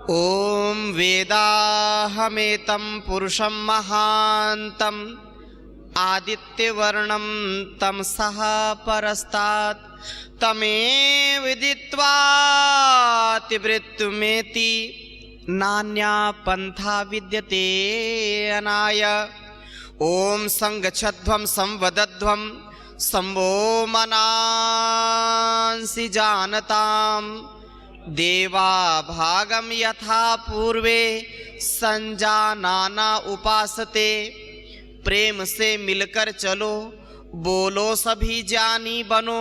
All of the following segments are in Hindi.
ओम वेदाहमेतं पुरुषं महान्तं आदित्यवर्णं तमसः परस्तात् तमेव विदित्वातिवृत्तमेति नान्या पंथा विद्यते अनाय। ओम संगच्छध्वं संवदध्वं संवो मनांसि जानताम् देवा भागम यथा पूर्वे संजानाना उपासते। प्रेम से मिलकर चलो बोलो सभी जानी बनो,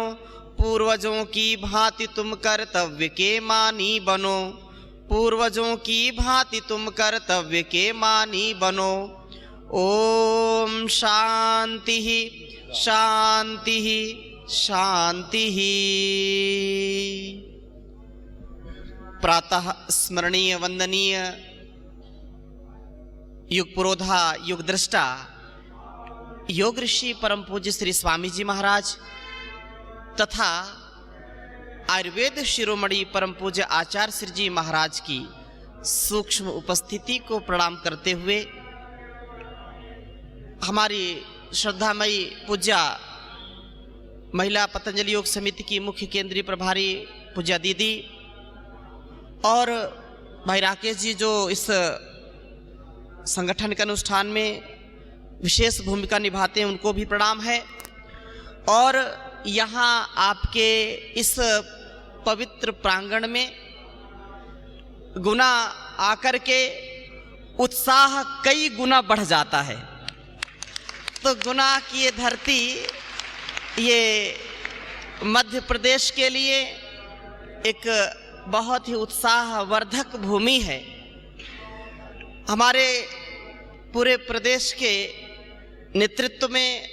पूर्वजों की भांति तुम कर्तव्य के मानी बनो, पूर्वजों की भांति तुम कर्तव्य के मानी बनो। ओम शांति शांति शांति। प्रातः स्मरणीय वंदनीय युग पुरोधा युग दृष्टा योग ऋषि परम पूज्य श्री स्वामी जी महाराज तथा आयुर्वेद शिरोमणि परम पूज्य आचार्य श्री जी महाराज की सूक्ष्म उपस्थिति को प्रणाम करते हुए हमारी श्रद्धामयी पूज्या महिला पतंजलि योग समिति की मुख्य केंद्रीय प्रभारी पूज्या दीदी और भाई राकेश जी जो इस संगठन के अनुष्ठान में विशेष भूमिका निभाते हैं, उनको भी प्रणाम है। और यहाँ आपके इस पवित्र प्रांगण में गुना आकर के उत्साह कई गुना बढ़ जाता है। तो गुना की ये धरती, ये मध्य प्रदेश के लिए एक बहुत ही उत्साहवर्धक भूमि है। हमारे पूरे प्रदेश के नेतृत्व में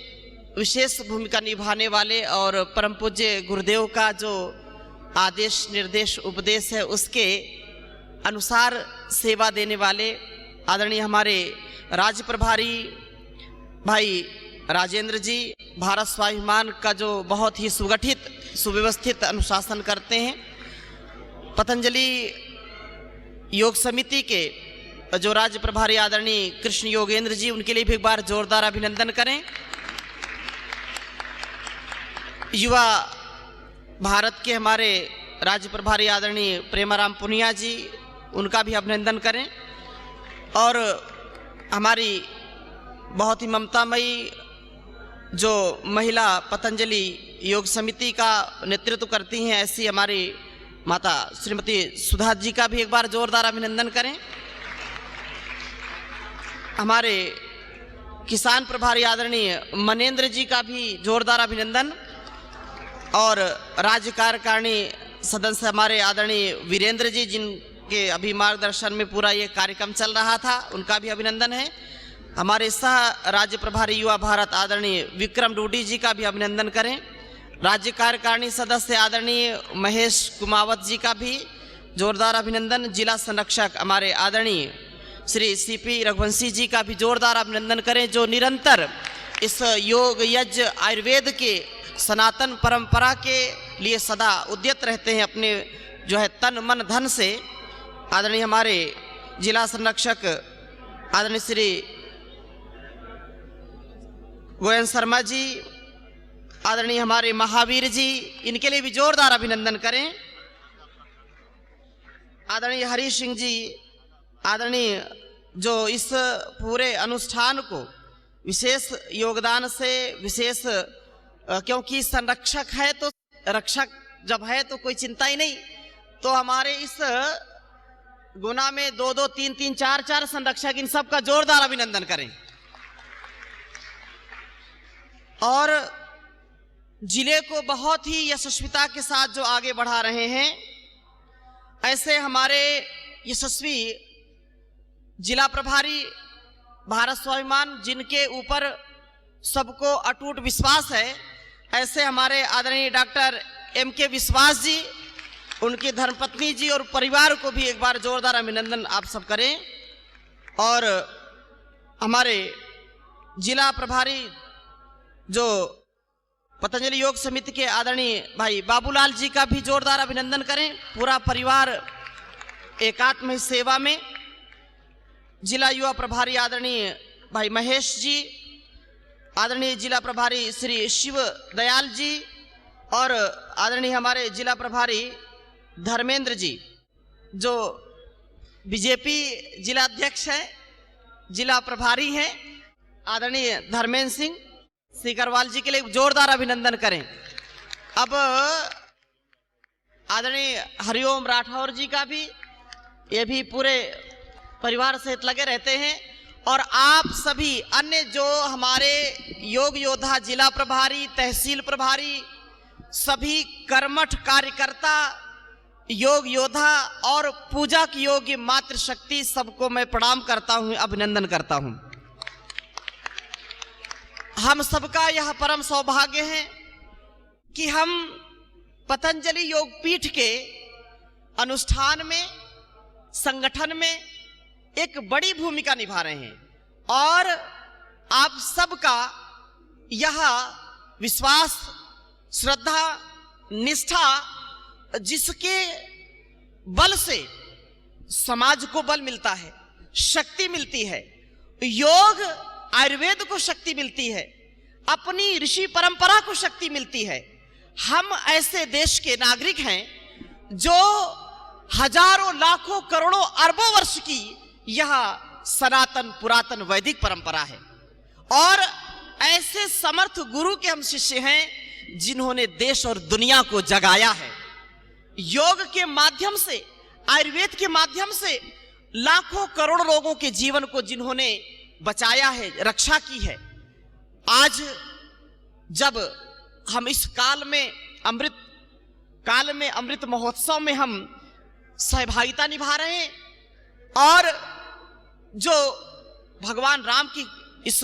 विशेष भूमिका निभाने वाले और परम पूज्य गुरुदेव का जो आदेश निर्देश उपदेश है उसके अनुसार सेवा देने वाले आदरणीय हमारे राज्य प्रभारी भाई राजेंद्र जी, भारत स्वाभिमान का जो बहुत ही सुगठित सुव्यवस्थित अनुशासन करते हैं। पतंजलि योग समिति के जो राज्य प्रभारी आदरणीय कृष्ण योगेंद्र जी, उनके लिए भी एक बार जोरदार अभिनंदन करें। युवा भारत के हमारे राज्य प्रभारी आदरणीय प्रेमाराम पुनिया जी, उनका भी अभिनंदन करें। और हमारी बहुत ही ममतामयी जो महिला पतंजलि योग समिति का नेतृत्व करती हैं, ऐसी हमारी माता श्रीमती सुधा जी का भी एक बार जोरदार अभिनंदन करें। हमारे किसान प्रभारी आदरणीय मनेंद्र जी का भी जोरदार अभिनंदन। और राज्य कार्यकारिणी सदस्य हमारे आदरणीय वीरेंद्र जी, जिनके अभी मार्गदर्शन में पूरा ये कार्यक्रम चल रहा था, उनका भी अभिनंदन है। हमारे सह राज्य प्रभारी युवा भारत आदरणीय विक्रम डूडी जी का भी अभिनंदन करें। राज्य कार्यकारिणी सदस्य आदरणीय महेश कुमावत जी का भी जोरदार अभिनंदन। जिला संरक्षक हमारे आदरणीय श्री सीपी रघुवंशी जी का भी जोरदार अभिनंदन करें, जो निरंतर इस योग यज्ञ आयुर्वेद के सनातन परंपरा के लिए सदा उद्यत रहते हैं अपने जो है तन मन धन से। आदरणीय हमारे जिला संरक्षक आदरणीय श्री गोयन शर्मा जी, आदरणीय हमारे महावीर जी, इनके लिए भी जोरदार अभिनंदन करें। आदरणीय हरि सिंह जी, आदरणीय जो इस पूरे अनुष्ठान को विशेष योगदान से विशेष, क्योंकि संरक्षक है तो रक्षक जब है तो कोई चिंता ही नहीं, तो हमारे इस गुना में 2-2, 3-3, 4-4 संरक्षक, इन सब का जोरदार अभिनंदन करें। और जिले को बहुत ही यशस्विता के साथ जो आगे बढ़ा रहे हैं, ऐसे हमारे यशस्वी जिला प्रभारी भारत स्वाभिमान, जिनके ऊपर सबको अटूट विश्वास है, ऐसे हमारे आदरणीय डॉक्टर M.K. विश्वास जी, उनकी धर्मपत्नी जी और परिवार को भी एक बार जोरदार अभिनंदन आप सब करें। और हमारे जिला प्रभारी जो पतंजलि योग समिति के आदरणीय भाई बाबूलाल जी का भी जोरदार अभिनंदन करें। पूरा परिवार एकात्म सेवा में जिला युवा प्रभारी आदरणीय भाई महेश जी, आदरणीय जिला प्रभारी श्री शिव दयाल जी और आदरणीय हमारे जिला प्रभारी धर्मेंद्र जी, जो बीजेपी जिला अध्यक्ष हैं, जिला प्रभारी हैं, आदरणीय धर्मेंद्र सिंह सीकरवाल जी के लिए जोरदार अभिनंदन करें। अब आदरणीय हरिओम राठौर जी का भी, ये भी पूरे परिवार सहित लगे रहते हैं। और आप सभी अन्य जो हमारे योग योद्धा, जिला प्रभारी, तहसील प्रभारी, सभी कर्मठ कार्यकर्ता, योग योद्धा और पूजा की योग्य मातृशक्ति, सबको मैं प्रणाम करता हूं, अभिनंदन करता हूं। हम सबका यह परम सौभाग्य है कि हम पतंजलि योग पीठ के अनुष्ठान में, संगठन में एक बड़ी भूमिका निभा रहे हैं और आप सबका यह विश्वास, श्रद्धा, निष्ठा, जिसके बल से समाज को बल मिलता है, शक्ति मिलती है, योग आयुर्वेद को शक्ति मिलती है, अपनी ऋषि परंपरा को शक्ति मिलती है। हम ऐसे देश के नागरिक हैं जो हजारों, लाखों, करोड़ों, अरबों वर्ष की यह सनातन पुरातन वैदिक परंपरा है और ऐसे समर्थ गुरु के हम शिष्य हैं जिन्होंने देश और दुनिया को जगाया है। योग के माध्यम से, आयुर्वेद के माध्यम से लाखों करोड़ लोगों के जीवन को जिन्होंने बचाया है, रक्षा की है। आज जब हम इस काल में, अमृत महोत्सव में हम सहभागिता निभा रहे हैं और जो भगवान राम की इस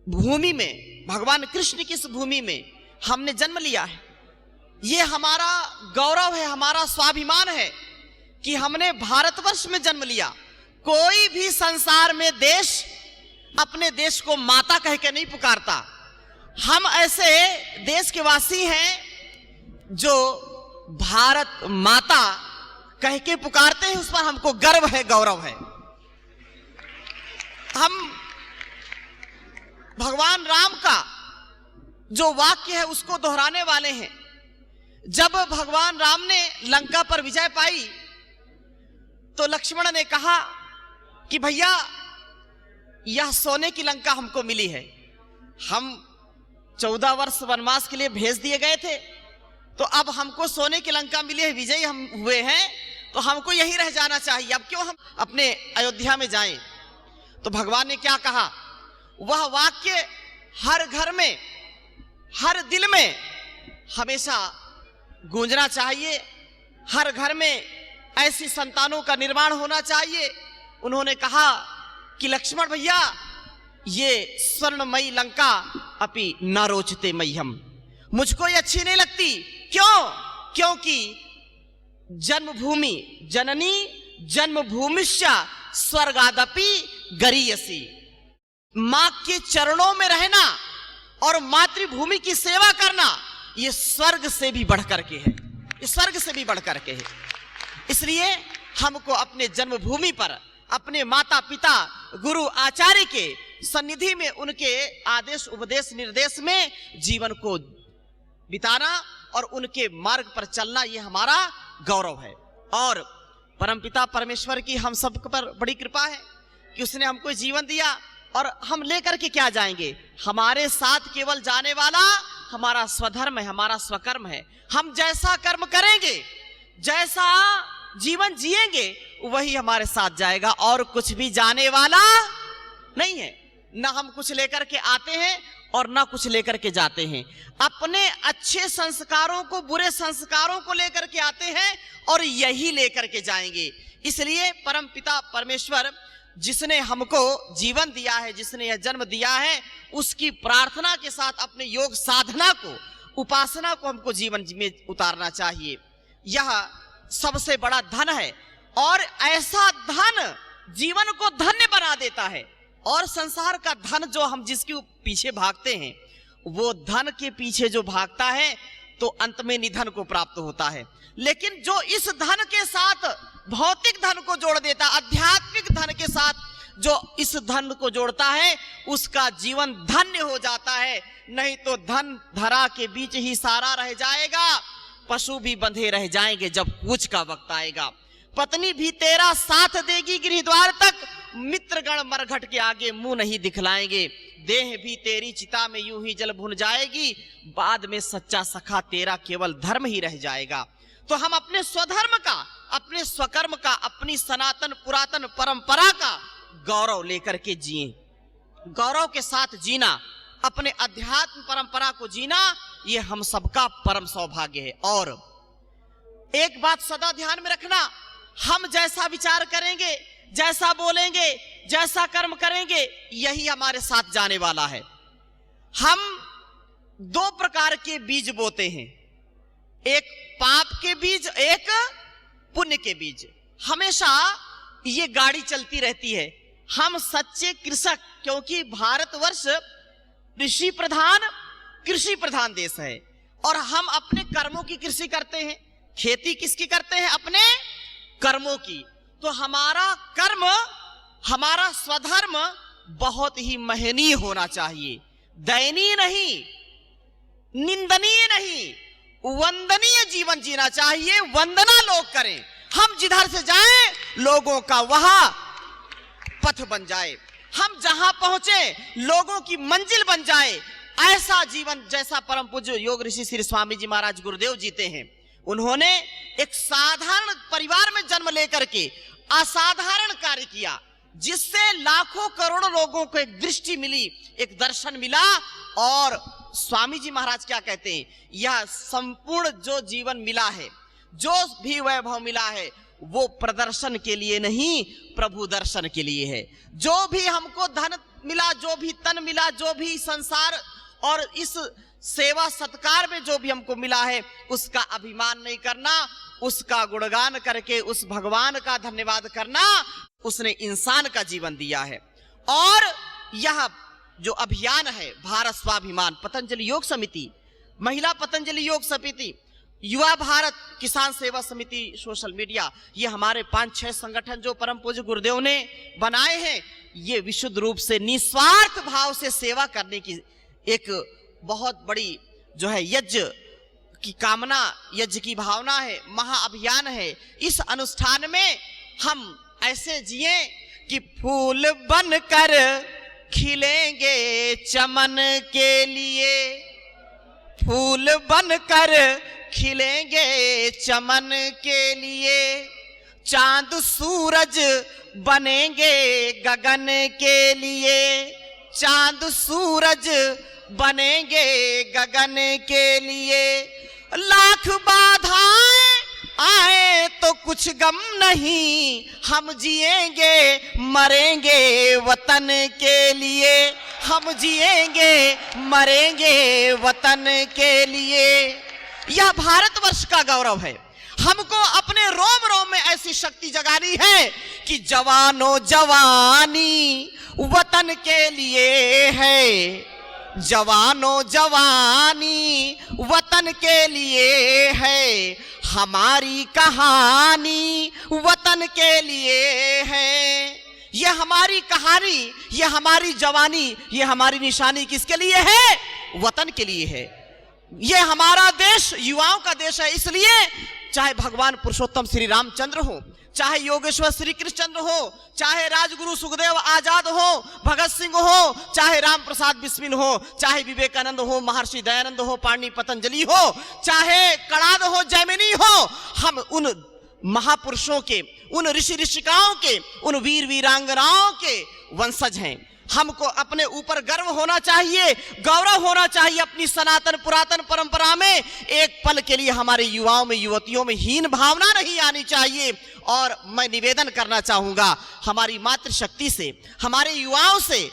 भूमि में, भगवान कृष्ण की इस भूमि में हमने जन्म लिया है, ये हमारा गौरव है, हमारा स्वाभिमान है कि हमने भारतवर्ष में जन्म लिया। कोई भी संसार में देश अपने देश को माता कह के नहीं पुकारता। हम ऐसे देश के वासी हैं जो भारत माता कह के पुकारते हैं, उस पर हमको गर्व है, गौरव है। हम भगवान राम का जो वाक्य है उसको दोहराने वाले हैं। जब भगवान राम ने लंका पर विजय पाई तो लक्ष्मण ने कहा कि भैया, यह सोने की लंका हमको मिली है, हम 14 वर्ष वनवास के लिए भेज दिए गए थे, तो अब हमको सोने की लंका मिली है, विजयी हम हुए हैं, तो हमको यही रह जाना चाहिए, अब क्यों हम अपने अयोध्या में जाएं। तो भगवान ने क्या कहा, वह वाक्य हर घर में, हर दिल में हमेशा गूंजना चाहिए। हर घर में ऐसी संतानों का निर्माण होना चाहिए। उन्होंने कहा कि लक्ष्मण भैया, ये स्वर्णमयी लंका अपि न रोचते मह्यम, मुझको ये अच्छी नहीं लगती। क्यों? क्योंकि जन्मभूमि जननी जन्मभूमिश्च स्वर्गादपि गरीयसी, मां के चरणों में रहना और मातृभूमि की सेवा करना, ये स्वर्ग से भी बढ़कर के है, ये स्वर्ग से भी बढ़कर के है। इसलिए हमको अपने जन्मभूमि पर, अपने माता पिता, गुरु आचार्य के सन्निधि में, उनके आदेश उपदेश निर्देश में जीवन को बिताना और उनके मार्ग पर चलना, ये हमारा गौरव है। और परमपिता परमेश्वर की हम सब पर बड़ी कृपा है कि उसने हमको जीवन दिया और हम लेकर के क्या जाएंगे। हमारे साथ केवल जाने वाला हमारा स्वधर्म है, हमारा स्वकर्म है। हम जैसा कर्म करेंगे, जैसा जीवन जिएंगे, वही हमारे साथ जाएगा और कुछ भी जाने वाला नहीं है। ना हम कुछ लेकर के आते हैं और ना कुछ लेकर के जाते हैं। अपने अच्छे संस्कारों को, बुरे संस्कारों को लेकर के आते हैं और यही लेकर के जाएंगे। इसलिए परम पिता परमेश्वर जिसने हमको जीवन दिया है, जिसने यह जन्म दिया है, उसकी प्रार्थना के साथ अपने योग साधना को, उपासना को हमको जीवन में उतारना चाहिए। यह सबसे बड़ा धन है और ऐसा धन जीवन को धन्य बना देता है। और संसार का धन जो हम जिसके पीछे भागते हैं, वो धन के पीछे जो भागता है तो अंत में निधन को प्राप्त होता है। लेकिन जो इस धन के साथ भौतिक धन को जोड़ देता, आध्यात्मिक धन के साथ जो इस धन को जोड़ता है, उसका जीवन धन्य हो जाता है। नहीं तो धन धरा के बीच ही सारा रह जाएगा, पशु भी बंधे रह जाएंगे जब कूच का वक्त आएगा। पत्नी भी तेरा साथ देगी गृहद्वार तक, मित्रगण मरघट के आगे मुंह नहीं दिखलाएंगे। देह भी तेरी चिता में यूं ही जल भुन जाएगी, बाद में सच्चा सखा तेरा केवल धर्म ही रह जाएगा। तो हम अपने स्वधर्म का, अपने स्वकर्म का, अपनी सनातन पुरातन परंपरा का गौरव लेकर के जिए, गौरव के साथ जीना, अपने अध्यात्म परंपरा को जीना, ये हम सबका परम सौभाग्य है। और एक बात सदा ध्यान में रखना, हम जैसा विचार करेंगे, जैसा बोलेंगे, जैसा कर्म करेंगे, यही हमारे साथ जाने वाला है। हम दो प्रकार के बीज बोते हैं, एक पाप के बीज, एक पुण्य के बीज। हमेशा ये गाड़ी चलती रहती है। हम सच्चे कृषक, क्योंकि भारतवर्ष कृषि प्रधान देश है, और हम अपने कर्मों की कृषि करते हैं। खेती किसकी करते हैं? अपने कर्मों की। तो हमारा कर्म, हमारा स्वधर्म बहुत ही महनीय होना चाहिए, दयनीय नहीं, निंदनीय नहीं, वंदनीय जीवन जीना चाहिए। वंदना लोग करें, हम जिधर से जाएं लोगों का वहां पथ बन जाए, हम जहां पहुंचे लोगों की मंजिल बन जाए। ऐसा जीवन जैसा परम पूज्य योग ऋषि श्री स्वामी जी महाराज गुरुदेव जीते हैं। उन्होंने एक साधारण परिवार में जन्म लेकर के असाधारण कार्य किया, जिससे लाखों करोड़ों लोगों को एक दृष्टि मिली, एक दर्शन मिला। और स्वामी जी महाराज क्या कहते हैं, यह संपूर्ण जो जीवन मिला है, जो भी वैभव मिला है, वो प्रदर्शन के लिए नहीं, प्रभु दर्शन के लिए है। जो भी हमको धन मिला, जो भी तन मिला, जो भी संसार और इस सेवा सत्कार में जो भी हमको मिला है, उसका अभिमान नहीं करना, उसका गुणगान करके उस भगवान का धन्यवाद करना। उसने इंसान का जीवन दिया है। और यह जो अभियान है भारत स्वाभिमान, पतंजलि योग समिति, महिला पतंजलि योग समिति, युवा भारत किसान सेवा समिति, सोशल मीडिया, ये हमारे 5-6 संगठन जो परम पूज्य गुरुदेव ने बनाए हैं, ये विशुद्ध रूप से निस्वार्थ भाव से सेवा करने की एक बहुत बड़ी जो है यज्ञ की कामना, यज्ञ की भावना है, महाअभियान है। इस अनुष्ठान में हम ऐसे जिए कि फूल बनकर खिलेंगे चमन के लिए, फूल बनकर खिलेंगे चमन के लिए, चांद सूरज बनेंगे गगन के लिए, चांद सूरज बनेंगे गगन के लिए। लाख बाधाएं आए तो कुछ गम नहीं, हम जिएंगे मरेंगे वतन के लिए, हम जिएंगे मरेंगे वतन के लिए। यह भारतवर्ष का गौरव है। हमको अपने रोम रोम में ऐसी शक्ति जगानी है कि जवानों जवानी वतन के लिए है, जवानों जवानी वतन के लिए है, हमारी कहानी वतन के लिए है। ये हमारी कहानी, ये हमारी जवानी, ये हमारी निशानी किसके लिए है? वतन के लिए है। ये हमारा देश युवाओं का देश है। इसलिए चाहे भगवान पुरुषोत्तम श्री रामचंद्र हो, चाहे योगेश्वर श्री कृष्णचंद्र हो, चाहे राजगुरु सुखदेव आजाद हो, भगत सिंह हो, चाहे राम प्रसाद बिस्मिल हो, चाहे विवेकानंद हो, महर्षि दयानंद हो, पाणि पतंजलि हो, चाहे कणाद हो, जैमिनी हो, हम उन महापुरुषों के, उन ऋषि ऋषिकाओं के, उन वीर वीरांगनाओं के वंशज हैं। हमको अपने ऊपर गर्व होना चाहिए, गौरव होना चाहिए अपनी सनातन पुरातन परंपरा में। एक पल के लिए हमारे युवाओं में, युवतियों में हीन भावना नहीं आनी चाहिए। और मैं निवेदन करना चाहूंगा हमारी मातृशक्ति से, हमारे युवाओं से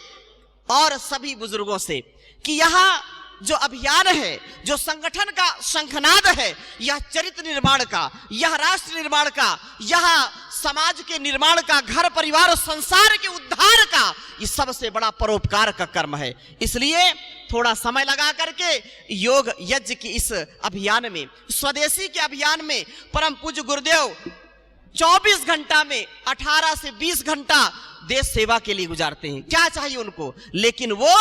और सभी बुजुर्गों से कि यहाँ जो अभियान है, जो संगठन का शंखनाद है, यह चरित्र निर्माण का, यह राष्ट्र निर्माण का, यह समाज के निर्माण का, घर परिवार और संसार के उद्धार का, ये सबसे बड़ा परोपकार का कर्म है। इसलिए थोड़ा समय लगा करके योग यज्ञ की इस अभियान में, स्वदेशी के अभियान में परम पूज्य गुरुदेव 24 घंटा में 18 से 20 घंटा देश सेवा के लिए गुजारते हैं। क्या चाहिए उनको, लेकिन वो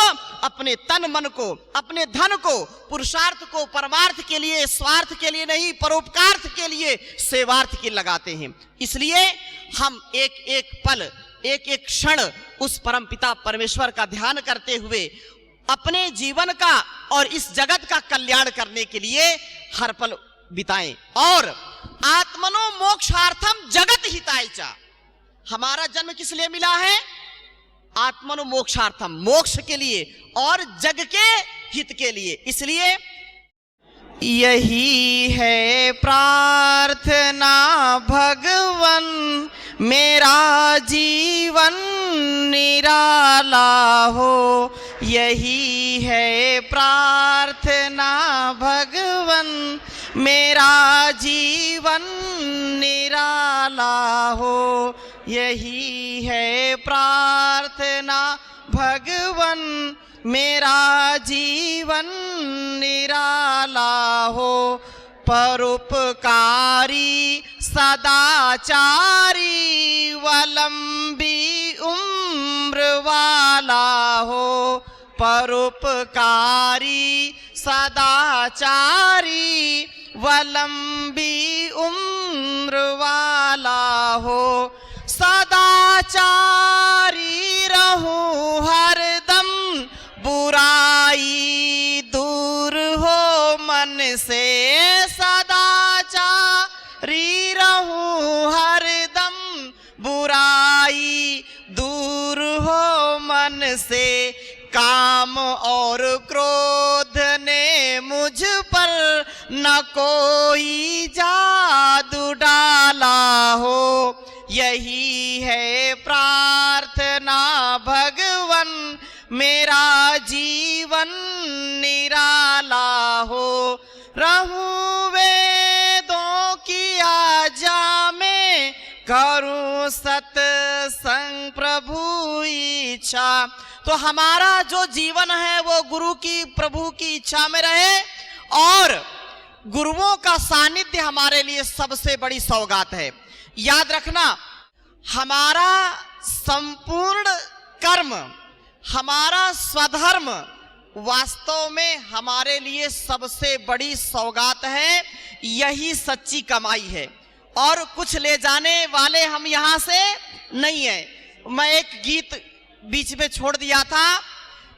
अपने तन मन को, अपने धन को, पुरुषार्थ को परमार्थ के लिए, स्वार्थ के लिए नहीं, परोपकार के लिए, सेवार्थ के लगाते हैं। इसलिए हम एक एक पल, एक एक क्षण उस परमपिता परमेश्वर का ध्यान करते हुए अपने जीवन का और इस जगत का कल्याण करने के लिए हर पल बिताएं। और आत्मनो मोक्षार्थम जगत हिताय च, हमारा जन्म किस लिए मिला है? आत्मनो मोक्षार्थम, मोक्ष के लिए और जग के हित के लिए। इसलिए यही है प्रार्थना भगवन, मेरा जीवन निराला हो। यही है प्रार्थना भगवन, मेरा जीवन निराला हो। यही है प्रार्थना भगवन, मेरा जीवन निराला हो। परोपकारी सदाचारी वलंबी उम्र वाला हो। परोपकारी सदाचारी वलंबी उम्र वाला हो। सदाचारी रहूं हरदम, बुराई दूर हो मन से। सदाचारी रहूं हरदम, बुराई दूर हो मन से। काम और क्रोध ने मुझ पर न कोई जादू डाला हो। यही है प्रार्थना भगवन, मेरा जीवन निराला हो। रहूं वेदों की आज्ञा में, करूं सत्संग प्रभु इच्छा। तो हमारा जो जीवन है वो गुरु की, प्रभु की इच्छा में रहे। और गुरुओं का सानिध्य हमारे लिए सबसे बड़ी सौगात है। याद रखना, हमारा संपूर्ण कर्म, हमारा स्वधर्म वास्तव में हमारे लिए सबसे बड़ी सौगात है। यही सच्ची कमाई है, और कुछ ले जाने वाले हम यहाँ से नहीं है। मैं एक गीत बीच में छोड़ दिया था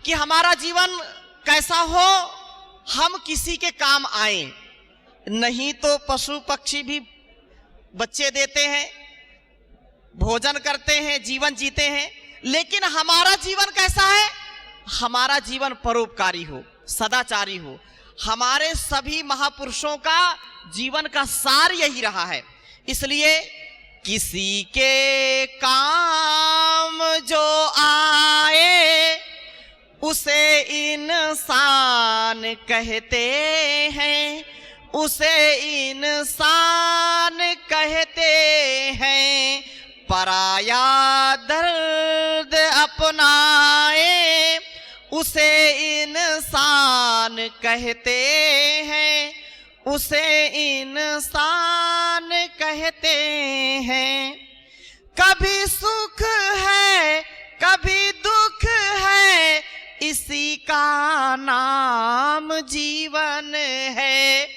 कि हमारा जीवन कैसा हो, हम किसी के काम आए। नहीं तो पशु पक्षी भी बच्चे देते हैं, भोजन करते हैं, जीवन जीते हैं। लेकिन हमारा जीवन कैसा है? हमारा जीवन परोपकारी हो, सदाचारी हो। हमारे सभी महापुरुषों का जीवन का सार यही रहा है। इसलिए किसी के काम जो आए, उसे इंसान कहते हैं। उसे इंसान कहते हैं। पराया दर्द अपनाए, उसे इंसान कहते हैं। उसे इंसान कहते हैं। कभी सुख है, कभी दुख है, इसी का नाम जीवन है।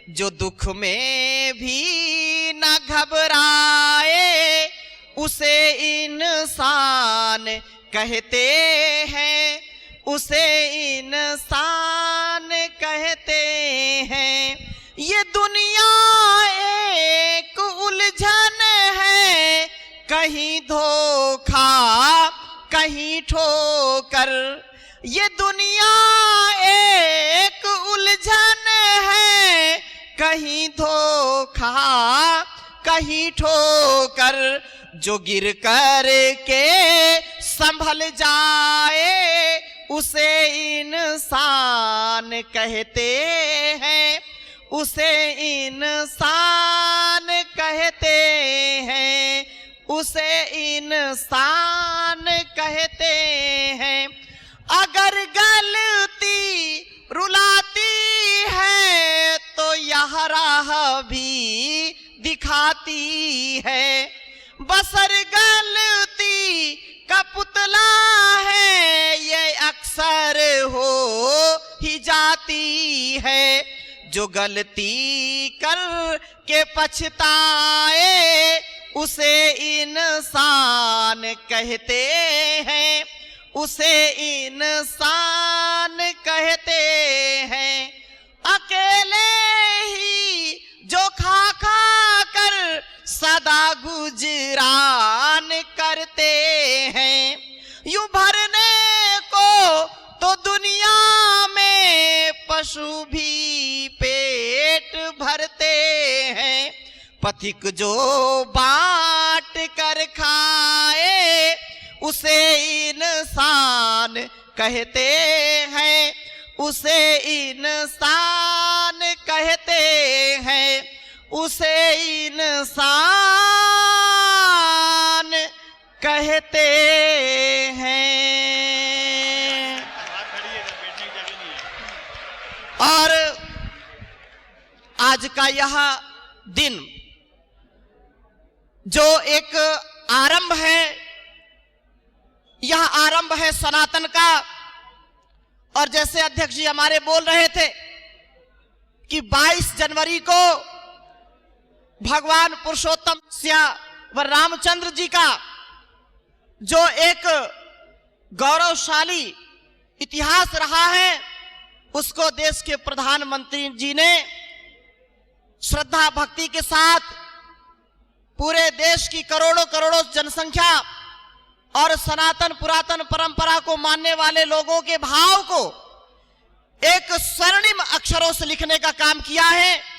जो दुख में भी न घबराए, उसे इंसान कहते हैं। उसे इंसान कहते हैं। ये दुनिया एक उलझन है, कहीं धोखा कहीं ठोकर। ये दुनिया एक उलझन है, कहीं धोखा कहीं ठोकर। जो गिर कर के संभल जाए, उसे इंसान कहते हैं, उसे इंसान कहते हैं, उसे इंसान कहते हैं। अगर गलती रुलाती है तो यह राह भी दिखाती है। बसर गलती का पुतला है, ये अक्सर हो ही जाती है। जो गलती कर के पछताए उसे इंसान कहते हैं, उसे इंसान कहते हैं। अकेले ही जो खा खा कर सदा गुजरान करते हैं, यूं भरने को तो दुनिया में पशु भी पेट भरते हैं। पथिक जो बांट कर खाए उसे इंसान कहते हैं, उसे इंसान कहते हैं, उसे इंसान कहते हैं। और आज का यह दिन जो एक आरंभ है, यह आरंभ है सनातन का। और जैसे अध्यक्ष जी हमारे बोल रहे थे कि 22 जनवरी को भगवान पुरुषोत्तम व रामचंद्र जी का जो एक गौरवशाली इतिहास रहा है, उसको देश के प्रधानमंत्री जी ने श्रद्धा भक्ति के साथ पूरे देश की करोड़ों करोड़ों जनसंख्या और सनातन पुरातन परंपरा को मानने वाले लोगों के भाव को एक स्वर्णिम अक्षरों से लिखने का काम किया है।